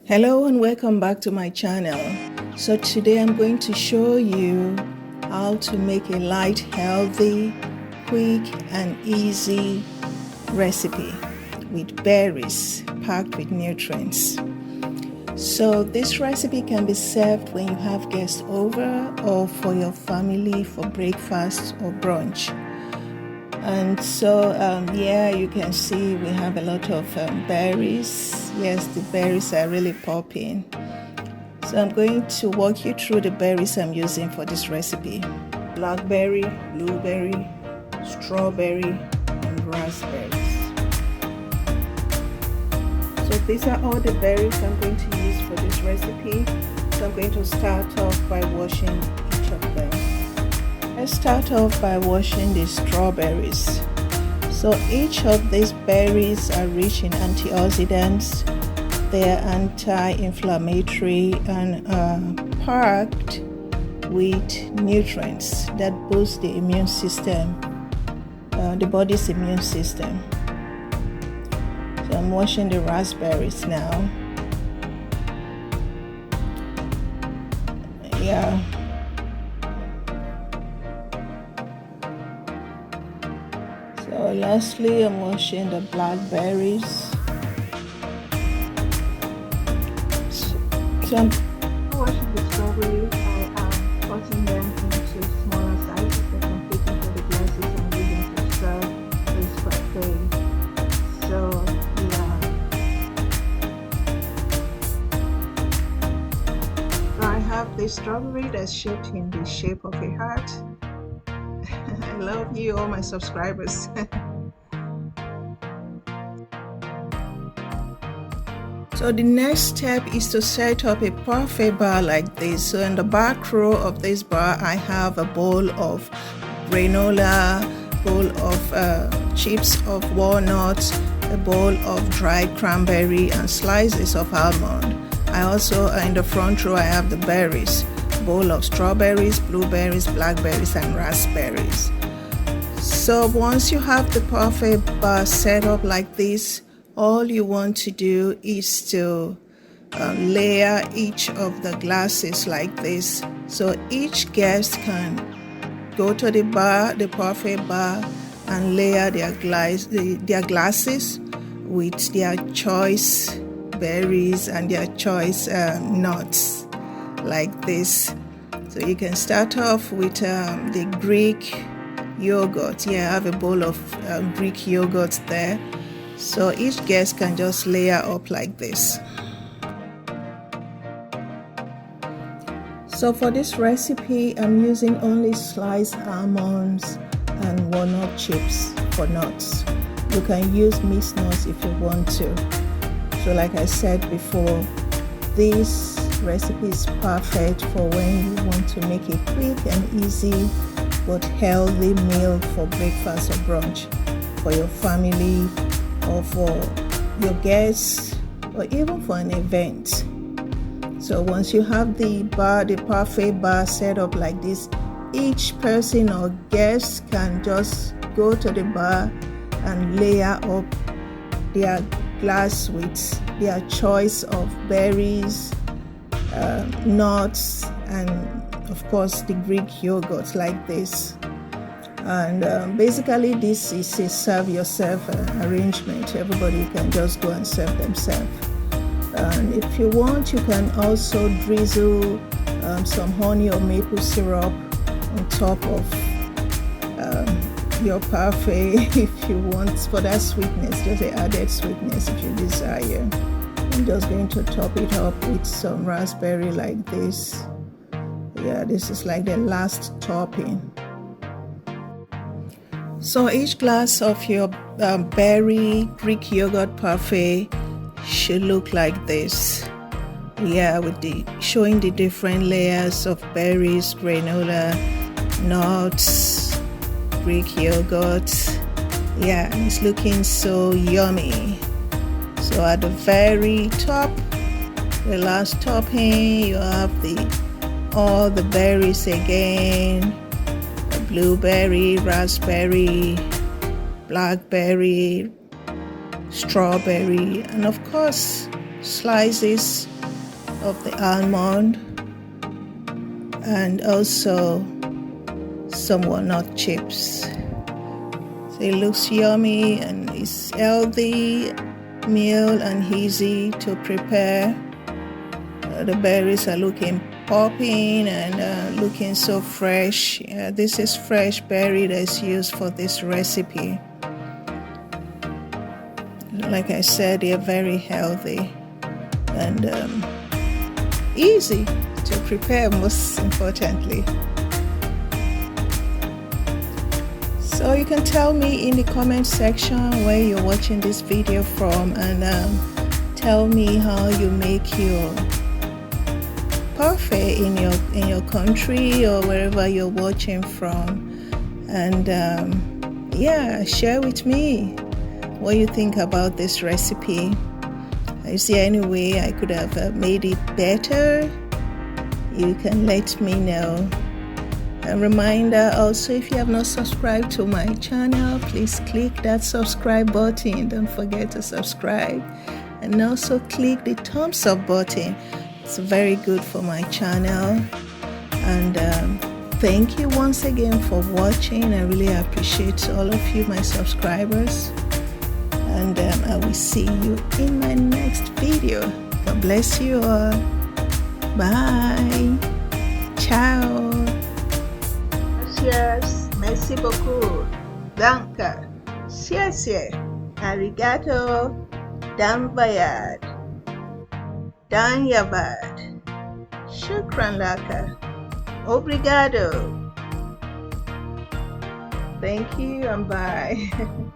Hello and welcome back to my channel. So today I'm going to show you how to make a light, healthy, quick and easy recipe with berries packed with nutrients. So this recipe can be served when you have guests over or for your family for breakfast or brunch. And so you can see we have a lot of berries. Yes, the berries are really popping. So I'm going to walk you through the berries I'm using for this recipe. Blackberry, blueberry, strawberry, and raspberries. So these are all the berries I'm going to use for this recipe. So I'm going to start off by washing each of them. Let's start off by washing the strawberries. So each of these berries are rich in antioxidants. They are anti-inflammatory and packed with nutrients that boost the immune system, the body's immune system. So I'm washing the raspberries now. So lastly, I'm washing the blackberries. So I'm washing the strawberries. I am cutting them into smaller sizes that can fit into the glasses I'm using to serve this parfait. So I have the strawberry that's shaped in the shape of a heart. I love you, all my subscribers. So the next step is to set up a parfait bar like this. So in the back row of this bar, I have a bowl of granola, bowl of chips of walnuts, a bowl of dried cranberry, and slices of almond. I also, in the front row, I have the berries, bowl of strawberries, blueberries, blackberries, and raspberries. So once you have the parfait bar set up like this, all you want to do is to layer each of the glasses like this. So each guest can go to the bar, the parfait bar, and layer their glasses with their choice berries and their choice nuts like this. So you can start off with the Greek yogurt. I have a bowl of Greek yogurt there. So each guest can just layer up like this. So for this recipe, I'm using only sliced almonds and walnut chips for nuts. You can use mixed nuts if you want to. So like I said before, this recipe is perfect for when you want to make a quick and easy but healthy meal for breakfast or brunch for your family or for your guests or even for an event. So once you have the parfait bar set up like this, each person or guest can just go to the bar and layer up their glass with their choice of berries, nuts, and of course the Greek yogurt like this. And basically this is a serve yourself arrangement. Everybody can just go and serve themselves. And if you want, you can also drizzle some honey or maple syrup on top of your parfait if you want, for that sweetness, just the added sweetness if you desire. I'm just going to top it up with some raspberry like this. This is like the last topping. So each glass of your berry Greek yogurt parfait should look like this. With showing the different layers of berries, granola, nuts, Greek yogurt. And it's looking so yummy. So at the very top, the last topping, you have all the berries again. Blueberry, raspberry, blackberry, strawberry, and of course slices of the almond, and also some walnut chips. So it looks yummy and it's healthy meal and easy to prepare. The berries are looking popping and looking so fresh. This is fresh berry that's used for this recipe. Like I said, they're very healthy and easy to prepare, most importantly. So you can tell me in the comment section where you're watching this video from, and tell me how you make your parfait in your country or wherever you're watching from. And yeah, share with me what you think about this recipe. Is there any way I could have made it better? You can let me know. A reminder also, if you have not subscribed to my channel, please click that subscribe button. Don't forget to subscribe, and also click the thumbs up button. It's very good for my channel. And thank you once again for watching. I really appreciate all of you, my subscribers. And I will see you in my next video. God bless you all. Bye. Ciao. Cheers. Merci beaucoup. Danke. Grazie. Arigato. Danbayad. Danyabad. Shukran laka. Obrigado. Thank you and bye.